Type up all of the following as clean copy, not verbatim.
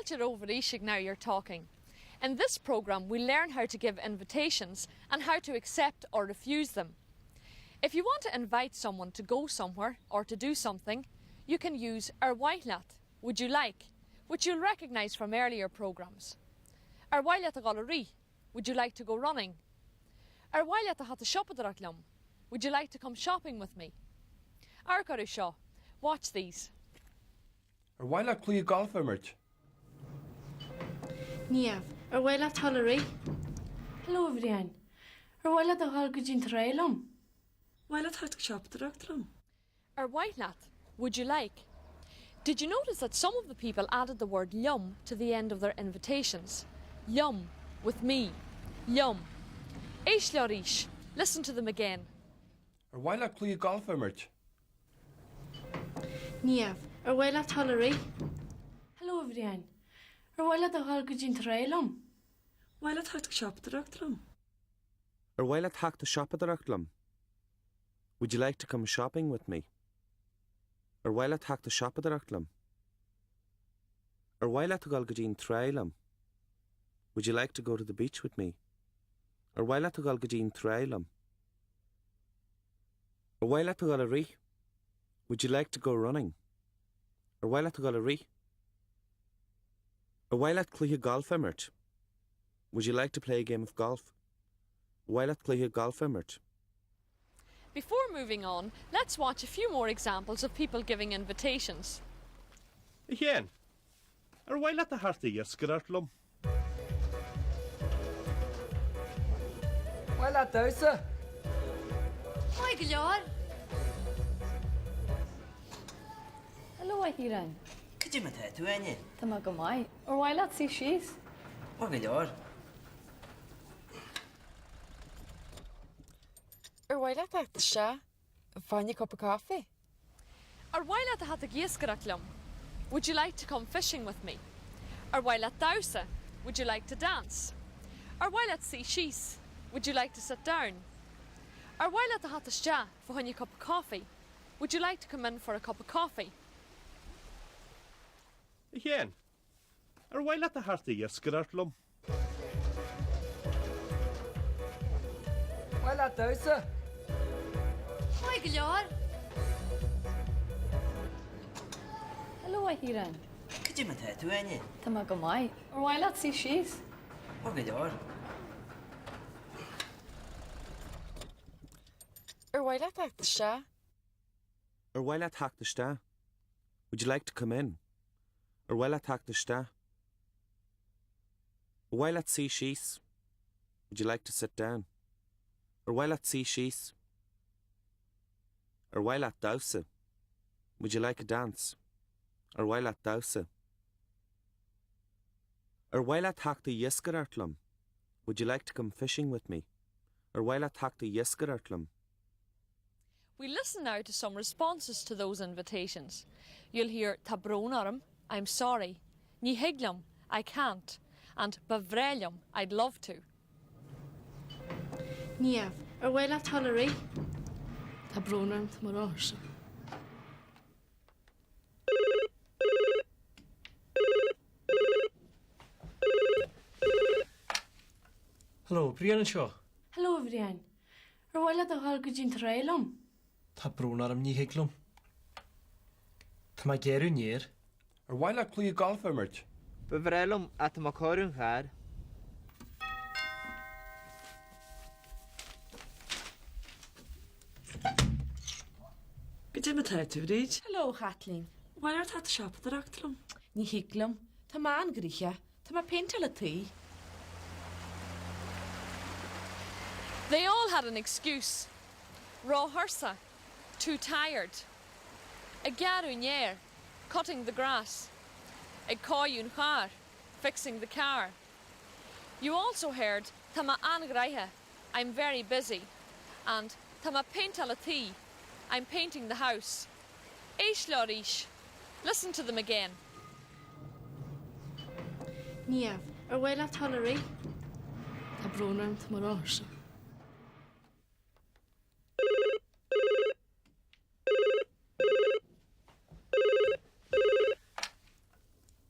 Gaeilge over Ishig now you're talking. In this programme we learn how to give invitations and how to accept or refuse them. If you want to invite someone to go somewhere or to do something, you can use Gaeilge, would you like, which you'll recognise from earlier programmes. Gaeilge a gallery, would you like to go running? Gaeilge a hat a shoppadrachlum, would you like to come shopping with me? Argarushaw, watch these. Gaeilge clí golf imirt. Níamh, Gaeilge tallery. Hello, everyone. Gaeilge a hall gujin trailum. Gaeilge hat shoppadrachlum. Gaeilge, would you like? Did you notice that some of the people added the word yum to the end of their invitations? Yum, with me. Yum. Eish, listen to them again. Gaeilge clí golf imirt. Níamh, Gaeilge tallery. Hello, everyone. Gaeilge a hall gujin trailum. Gaeilge hat shoppadrachlum. Gaeilge hat the shoppadrachlum. Would you like to come shopping with me? Gaeilge hat the shoppadrachlum. Gaeilge gal gujin trailum. Would you like to go to the beach with me? Gaeilge gal gujin trailum. Gaeilge gal ri. Would you like to go running? Gaeilge gal ri. Gaeilge clí golf imirt. Would you like to play a game of golf? Gaeilge clí golf imirt. Before moving on, let's watch a few more examples of people giving invitations. Again, Gaeilge a harta iascadrachlum. Gaeilge dausa. Hi, Gaeilge. Hello, Hiran. Could you mate to any? Tamagamai. Gaeilge see she's. Gaeilge. Gaeilge hat sha. Find a cup of coffee. Gaeilge hat a giesgaraklum. Would you like to come fishing with me? Gaeilge dausa. Would you like to dance? Gaeilge see she's. Would you like to sit down? Gaeilge hat a sha for a cup of coffee. Would you like to come in for a cup of coffee? Again, Gaeilge a harta iascadrachlum. Gaeilge dausa. Hi, Gaeilge. Hello, Hiran. Could you mate to any? Tamagamai. Gaeilge see she's. Gaeilge. Gaeilge hat sha. Gaeilge hat the sta. Would you like to come in? Gaeilge hat the sta. Gaeilge see she's. Would you like to sit down? Gaeilge see she's. Gaeilge dausa. Would you like a dance? Gaeilge dausa. Gaeilge hat the iascadrachlum. Would you like to come fishing with me? Gaeilge hat the iascadrachlum. We listen now to some responses to those invitations. You'll hear Tabronarum, I'm sorry, Ní higlum, I can't, and Bavrelium, I'd love to. Níamh, Gaeilge tallery. Tabronarum tamarosh. Hello, Brian Shaw. Hello, everyone. Gaeilge a hall gujin trailum. Tá brúnarm ní higlum. Tá má geirú níir. Gaeilge clí golf imirt. Bevrelum at macorun haar. Could you mate to read? Hello, Kathleen. Gaeilge hat shoppadrachlum. Ní higlum, tá má angricha, tá má pental a tí. They all had an excuse. Raw hursa, too tired. A garunier, cutting the grass. A coyun har, fixing the car. You also heard Tama angraiha, I'm very busy, and Tama paintalati, I'm painting the house. Eish lorish, listen to them again. Níamh, Gaeilge tallery. Tabronarum tamarosh.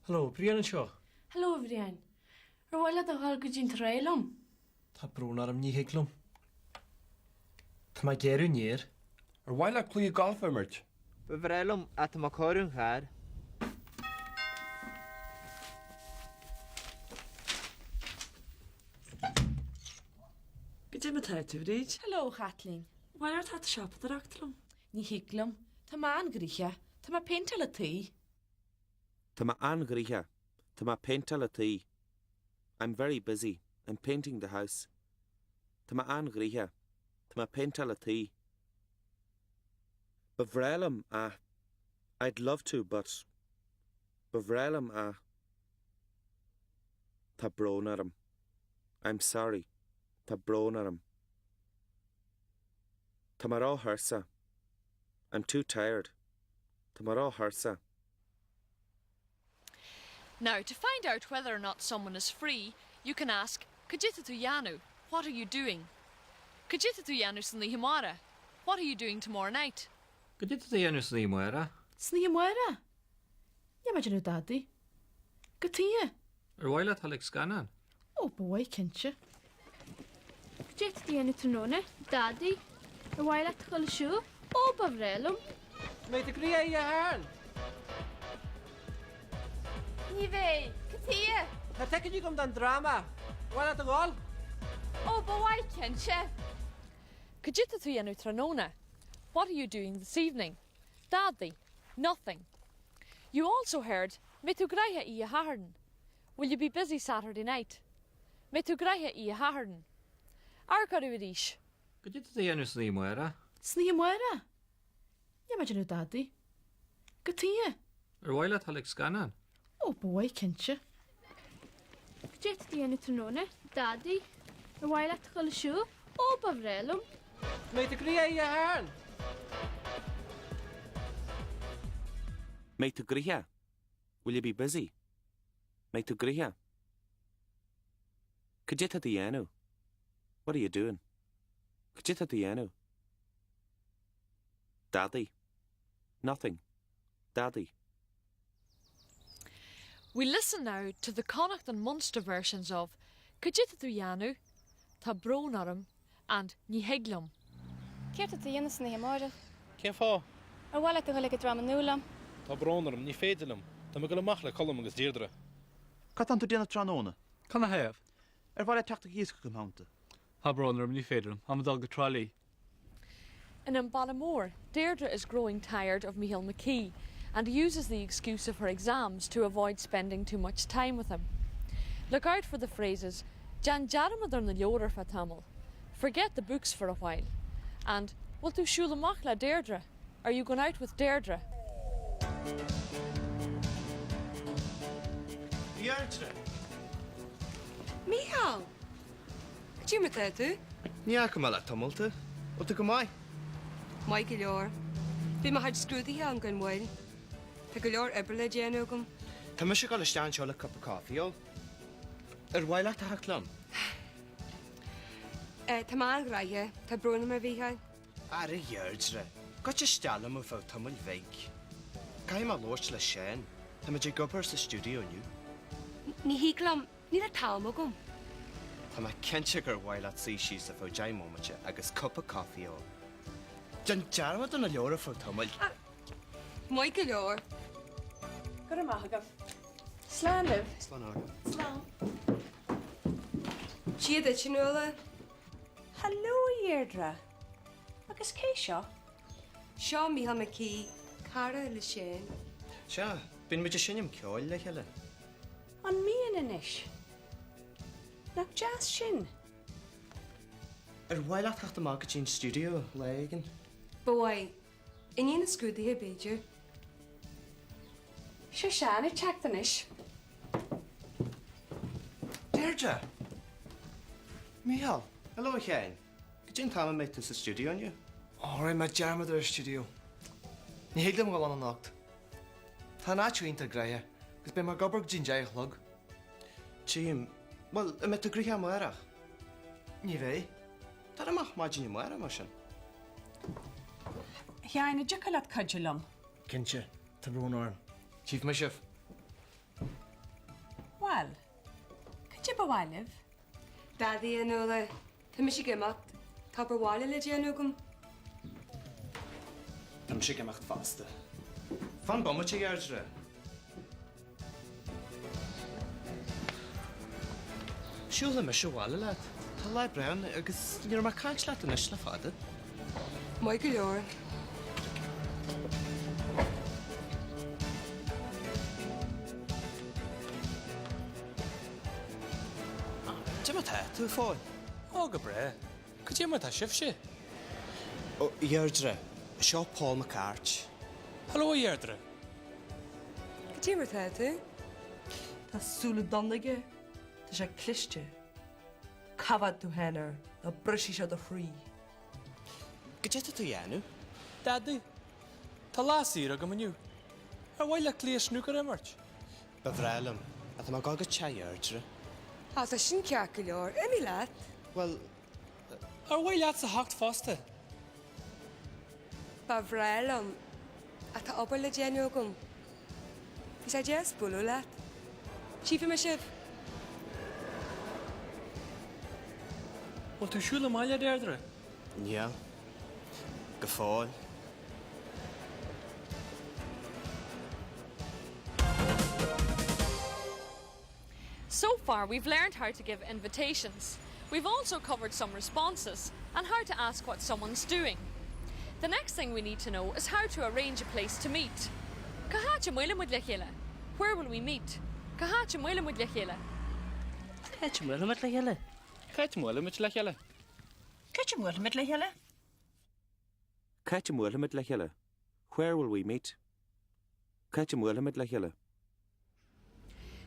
Hello, Brian Shaw. bhríon. Ar bhile do hall go dtín tréilm. Tá brún arm ní hiclum. Tá má géirú níir. Ar bhaile clí golfamirt. Ba bhreilm at má choirún char. Go dtí me tú ríd? Hello, Kathleen. Bhile tá siop ar achtlum. Ní hiclam. Tá má angricha. Tá má péntal a tí. Tá má angricha. Tá má péntal a tí. I'm very busy. I'm painting the house. Tá má angricha. Tá má péntal a tí. Ba bhrealam a. I'd love to, but. Ba bhrealam a. Tá brón arm. I'm sorry. Tá brón arm. Tá má rá thursa. I'm too tired. Tá má rá thursa. Now, to find out whether or not someone is free, you can ask, Kajita tu Yanu, what are you doing? Kajita tu Yanu Sni Himara, what are you doing tomorrow night? Go dtí tú dhéanú sní muire? Sní muire. Ja ma nu daddy. Go tí. Ar bhile tá ag scanan? Oh boy, kinse. Jet dhéanú tróna, daddy. Ar bhile chuil siú, ó ba bhreilm. Mé a grí é a hán. Ní bhé, go tí. Tá teiciú gom don drama. Bhile a gáil? Ó ba bhaid cinse. Kajita tu Yanu Tranona, what are you doing this evening? Daddy, nothing. You also heard, Mitu Graiha I Haharden. Will you be busy Saturday night? Mitu Graiha I Haharden. Argaruidish. Go dtí tú dhéanú sní muire? Sní muire. Ja ma nu daddy. Go tí. Ar bhile tá ag scanan? Oh boy, kinse. Jet dhéanú tróna, daddy. Ar bhile chuil siú, ó ba bhreilm. Mé a grí é a hán. Mate to griha. Will you be busy? Mate to griha. Kajita Dianu. What are you doing? Kajita Dianu. Daddy. Nothing. Daddy. We listen now to the Connacht and Munster versions of Kajita tu Yanu, Tá brón arm, and Ní higlam. Céirta tú dhéanú sní Himara. Cén fá? Ar bhile tú chuil go drama núlam. Tá brónarm ní féidirlam. Tá me go amach le colm agus deirdre. Cat an tú déanana tróna? Can I have? Ar bhile teachta gíos go mánta. Tá brónarm ní féidirm, am dal go trálí. And in Ballamore, Deirdre is growing tired of Michael McKee and uses the excuse of her exams to avoid spending too much time with him. Look out for the phrases Jan Jaramadar na Leorer Fatamil. Forget the books for a while. And Will tu siúlamach le Deirdre? Are you going out with Deirdre? Deirdre? Míchal! Dí me tú? Ní acha me le tamilta. Ó tu go mai? Mai go leor. Bhí mar haid scrúdaithe an gon bhfuil. Tá go leor ebre le déanú gom. Tá me se go le stean seo le cup of coffee ó. Ar bhile a thachlam. Tá má an graithe, tá brúna mar bhíchail. Ar a Deirdre. Got te steala mo fá tamil bheig. Cai má lóirt le sin. Tá me dé gopur sa studio nu. Ní híclam, ní le táma gom. Tá me cinse gur bhile at sí síos a fá deim mómate agus cup of coffee ó. Jan jarmad an a leor a fá tamil. Mai go leor. Gur amach agam. Slán liv. Slán agam. Slán. Siad it sin nula. Hello, Deirdre. Agus cé seo? Seo Míchal McKee, cara le sin. Seo, bín muidir sinnim ceáil le heile. An míon inis. Nach jazz sin. Ar bhile a thachta má go tín studio le aigen. Bhai, iní na scrúdaithe beidir. Seo sean i teachtan inis. Deirdre! Míchal, hello chéin. Go tín táma méid tú sa studio aniu? Ára me dearmad ar studio. Ní héaglam go an nacht. Tá náisiúnta greie, gus be mar gobar dín deich lug. Tím, well, me tú gríthe marach. Ní bhé? Tá amach má dín mara mar sin. Cheanna decalat cadulum. Cinse, tá brún orm. Chief me sif. Well, go bhhailibh? Daddy an óla. Tá mis gemacht. Tá bháile le déanúgum. Tá si gemacht fásta. Fan bommate Gaeilge. Siúla me seháile leat. Tá le brean agus níor mar caiint leat in is le fada. Mai go leor. Dim tá tú fáil. Ó go bre. Go dtí tá sibh sé. Ó Gaeilge, seo Paul McCart. Halló Deirdre. Go dtí mar tá tú? Tásúla donnaige, tá sé cliste. Cabhad tú henar, na brisí se do chrí. Go dtí tú dhéanú? Daddy. Tá lásíra go maniu. Ar bhhaile clíos snúcar immert. Ba bhrealam, a tá má gágad te Gaeilge. Tá sin ceach go leor. Imi leat? Well, Ar bhhaile at sa hacht fásta. Ba bhrealam. A tá obair le déanúgum. Bhí sé déas bulú leat. Sífa me sibh. Bhil tú siúla maiile Deirdre? Ja. Go fáil. So far, we've learned how to give invitations. We've also covered some responses and how to ask what someone's doing. The next thing we need to know is how to arrange a place to meet. Where will we meet? Caite muile mit le chéile. Caite muile mit le chéile. Caite muile mit le chéile. Caite muile mit le chéile. Caite muile mit le chéile. Where will we meet? Caite muile mit le chéile.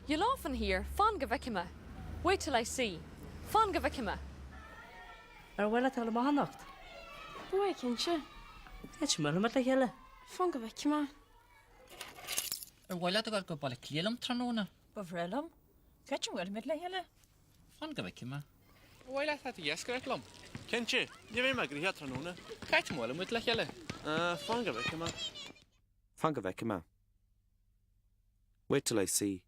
You'll often hear fan gavicima. Wait till I see. Fan gavicima. Bhfuil tal mahannacht. Bua cinse. Caite muile mit le chéile. Fan gavicima. Bhfuil a go balla cléalam tróna. Ba bhrealam. Caite muile mit le chéile. Fan gavicima. Bhfuil a iascairlam. Kenche, ní bhé me gríthe tróna. Caite muile mit le chéile. Fan go bheice Fan go bheice Wait till I see.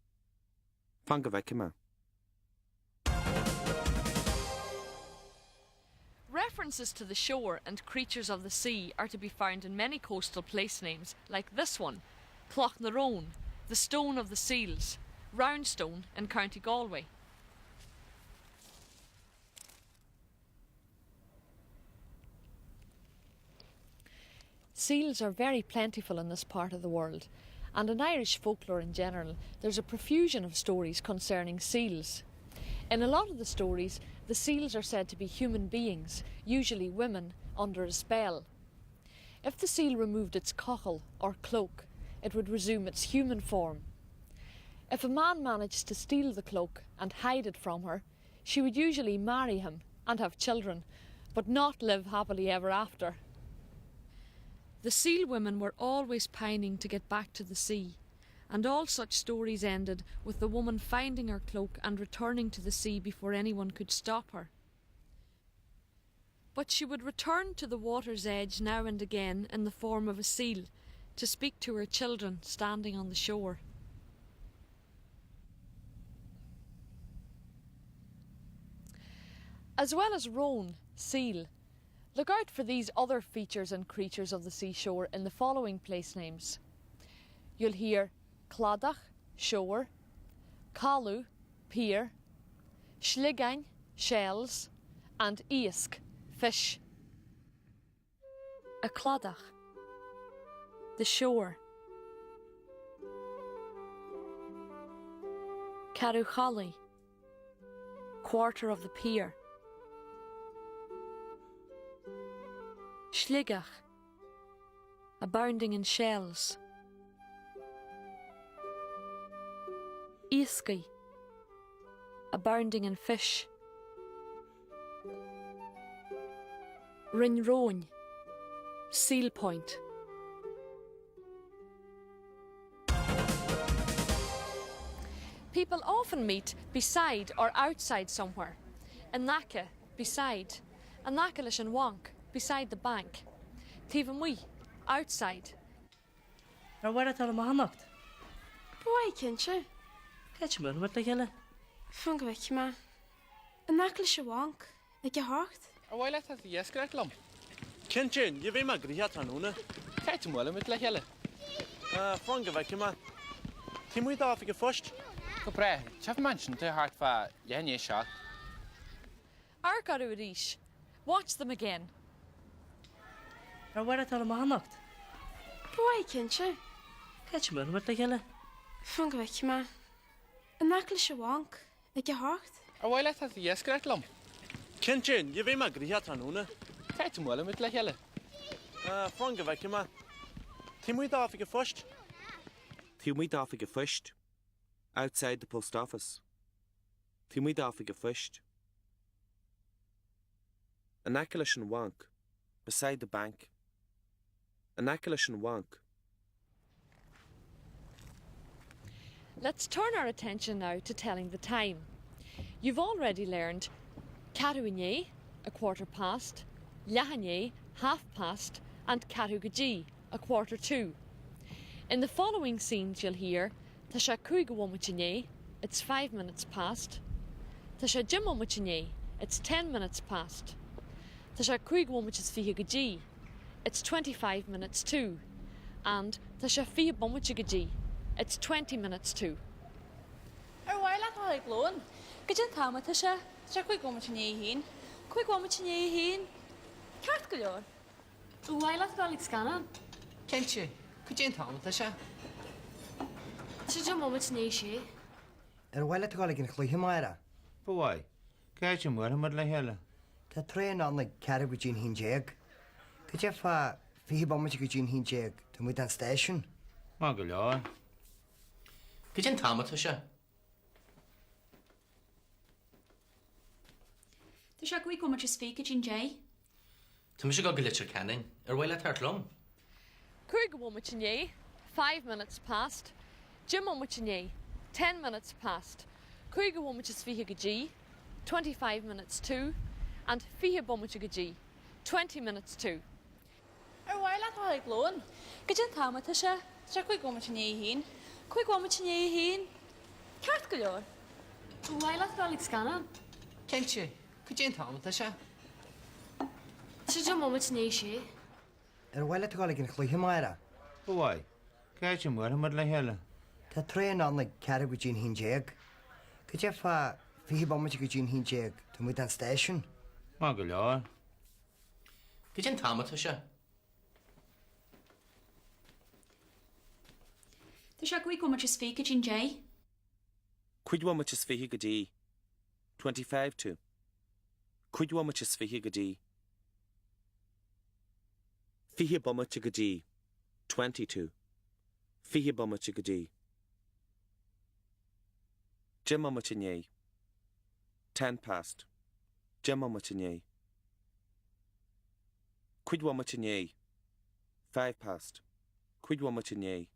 Fan go bheice References to the shore and creatures of the sea are to be found in many coastal place names, like this one, Cloughnarone, the Stone of the Seals, Roundstone in County Galway. Seals are very plentiful in this part of the world, and in Irish folklore in general, there's a profusion of stories concerning seals. In a lot of the stories, the seals are said to be human beings, usually women, under a spell. If the seal removed its cockle or cloak, it would resume its human form. If a man managed to steal the cloak and hide it from her, she would usually marry him and have children, but not live happily ever after. The seal women were always pining to get back to the sea, and all such stories ended with the woman finding her cloak and returning to the sea before anyone could stop her. But she would return to the water's edge now and again in the form of a seal to speak to her children standing on the shore. As well as roan, seal, look out for these other features and creatures of the seashore in the following place names. You'll hear Cladach, shore, Calu, pier, Schligain, shells, and Isk, fish. A Cladach, the shore. Caruchali, quarter of the pier. Schligach, abounding in shells. Iski, abounding in fish. Rinroin, seal point. People often meet beside or outside somewhere. Anaka, beside. Anakalish and Wonk, beside the bank. Tivamui, outside. Bhfuil tal mahannacht. Bua cinse. Caite muile mit le chéile. Fun go bhaic me. An nacla se bhainc ag go hácht. Ar bhile tá dhéascairt lom. Cinnte, ní bhé mar gríthe tróna. Caiit mhla mit le heile. Fáin go bhaic me. Tí muid áfa go fust. Go bre, teaf mansin tú hart fa lehané seo. Ar garú ríis. Watch them again. Ar bhile tá amachnacht. Bhai cinse. Caiit muna mit le heile. Fun go bhaic me. An nacla se bhainc ag go hácht. Ar bhile tá dhéascairt lom. Cinnte, ní bhé mar gríthe tróna. Caiit mhla mit le heile. Fáin go bhaic me. Tí muid áfa go fust. Tí muid áfa go fust. Outside the post office. Tí muid áfa go fust. An accolade and wonk. Beside the bank. An accolade and wonk. Let's turn our attention now to telling the time. You've already learned Carúine, 1:15, Lehané, 1/2, and Carúgají, 1:45. In the following scenes you'll hear Tá sé 5:15, it's 5 minutes past. Tá sé 10:15, it's 10 minutes past. Tá sé 5:25, it's 25 minutes to. And Tá sé 4:15, it's 20 minutes to. Ar bhile tá ag glóin. Go dtí táma tá sé 5:15 hín. 5:15 hín. Ceart go leor. Ar bhile tá ag scanan. Cinnte, go dtí támata se. Tá 10:15 sé. Ar bhile tá ag an chluthe maira. Bhai, caiit mhla mit le heile. Tá tréan an na ceadh go dtín hín déag. Go dtí fa fihí bommate go dtín hín déag, tá muid an station. Má go leor. Go dtí támata se. Tá sé 5:15 go dtí dé. Tá mu se go litir cenin, ar bhile tart lom. 5:15, 5 minutes past. 10:15, 10 minutes past. 5:25, 25 minutes to. And 4:15, 20 minutes to. Ar bhile tá ag glóin. Go dtí táma tá sé 5:15 hín. 5:15 hín. Ceart go leor. Ar bhile tá ag scanan. Cinnte, go dtí támata se. Tá 10:15 sé. Ar bhile tá ag an chluthe maira. Bhai, caiit mhla mit le heile. Tá tréan an na ceadh go dtín hín déag. Go dtí fa fihí bommate go dtín hín déag, tá muid an station. Má go leor. Go dtí támata se. Tá sé 5:15 go dtí dé. 5:25 go dtí. 25 to. 5:25 go dtí. 4:15 go dtí. 22. 4:15 go dtí. 10:15. 10 past. 10:15. 5:15. 5 past. 5:15.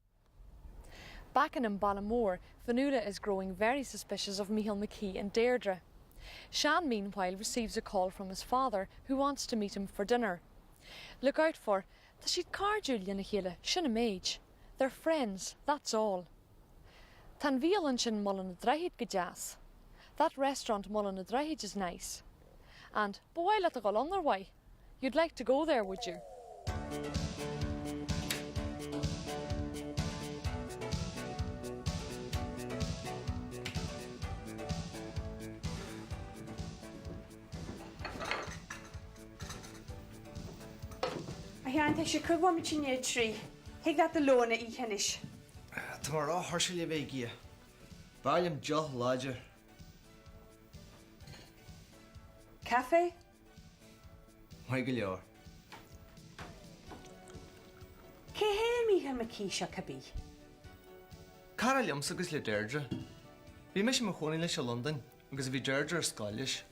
Back in Ballamore, Fanula is growing very suspicious of Michael McKee and Deirdre. Sean, meanwhile, receives a call from his father, who wants to meet him for dinner. Look out for that she'd car Julian a chéile, sin a méid. They're friends, that's all. Tan bhíolann sin Mullen na Droichead go deas. That restaurant Mullen na Droichead is nice. And bhile at a go on their way. You'd like to go there, would you? Ahéanta sé 5:15 trí. Hiag dat de lona í chenis. Tá mar á thuirse le bheith gí. Báilm deoch láidir. Cafe? Mai go leor. Cé héir Michael McKee seo cabí? Cara liomsa agus le Deirdre. Bhí me sem mo chonaí leis London, agus bhí Deirdre ar Scoilis.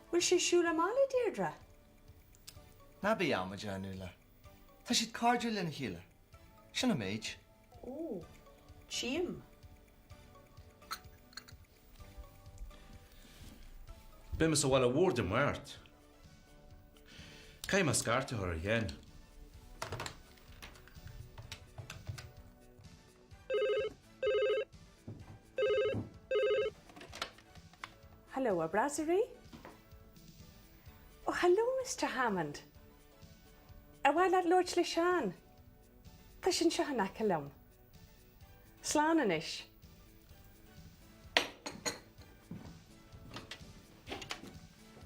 Bhfuil sé siúla mála Deirdre? Na bí ama deanú le. Tá siad cardú lena chéile. Sin a méid. Ó, tíim. Bim sa bhile bhór de mairt. Caim a scarta thar a dhéan. Hello, a brasserie? Oh, hello, Mr. Hammond. While at Lord Slishan. Tashin Shahanakalum. Slananish.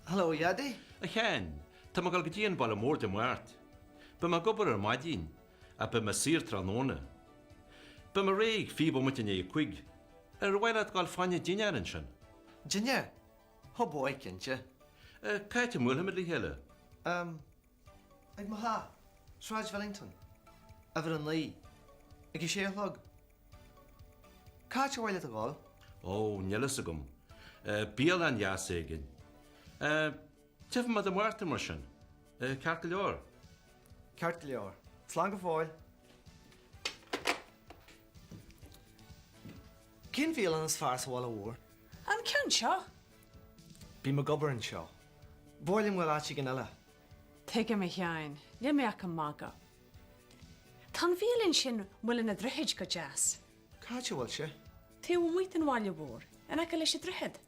Hello, Yaddy. Again, tá má gal go dtíon ball mór de muart. Ba má gobar ar maidín, a ba má sir tranóna. Ba má réig fi bo mutin é cuig. Ar bhhaile gáil fáine dinearan sin. Dinne? Ho boy, kintje. Caite múlhamid lí heile. Ag maha. Sráid Wellington. Ever an lí. Ag I sé log. Caite bhhaile a gáil? Ó, nielas agam. Bíal an jas éigin. Tif ma de muirta mar sin. Ceart go leor. Ceart go leor. Slán go fáil. Cén bhíal an as fear sa bháil a bhór? An cean seo? Bí ma gobar an seo. Bhailim bhfuil áiti gan eile. Tuige me cheáin, le me ach an maga. Tá bhíalinn sin bhfuil na druid go jazz. Caite bhfuil se? Tú muit an bháile bhór, an aice leis druid.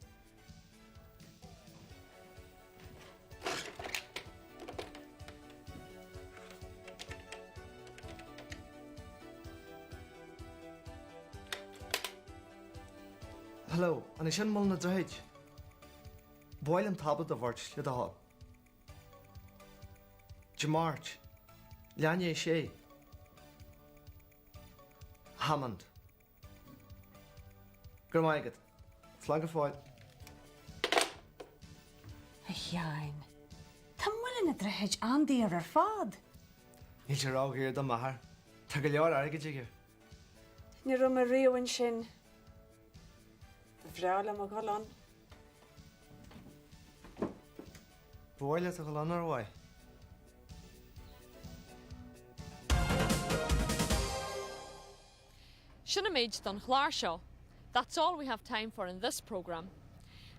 Hello, an sin mul na druid. Bhailim tablet a bhairt le a hall. March. Leanne sé. Hammond. Gur maigad. Slán go fáil. A cheáin. Tá bhfuil na druid andíar ar fád. Níl sé rágéir do mahar. Tá go leor aige dige. Ní rum a riomhain sin. Bhreála a gálan. Bhile a gálan ar bhaid. Sinna méid don chláir seo. That's all we have time for in this programme.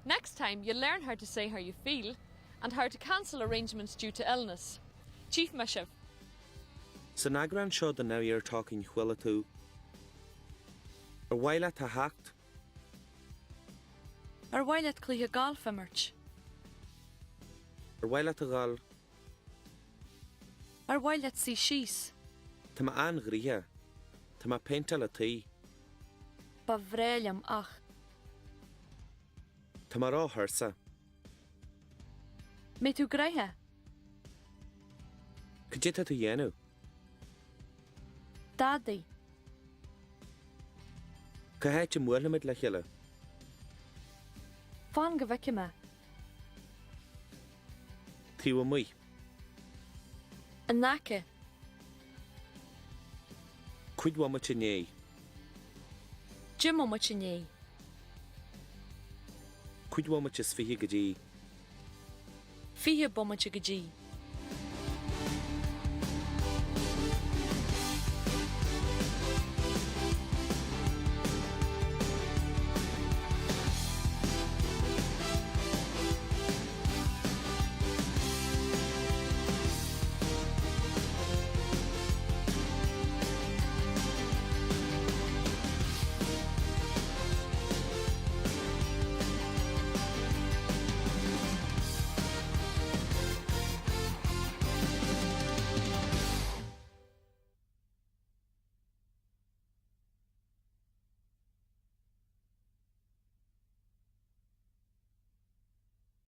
Next time, you'll learn how to say how you feel and how to cancel arrangements due to illness. Chief Mishiv. Sa nagran seo den now you're talking chhuila tú. Ar bhaile tá hacht. Ar bhaile clíthe gáilfimirt. Ar bhaile tá gáil. Ar bhaile sí síos. Tá má an ghrithe. Tá má péntal a tí. Ba bhréilim ach. Tá má rá thursa. Mé tú greithe? Cudita tú dhéanú? Daddy. Ca háite muilhamid le chéile? Fan go bhaice me. Tíwa mui. An nace. Cuid wama chiné. Jim wama chiné. Cuid wama chis fihi gaji. Fihe boma chigaji.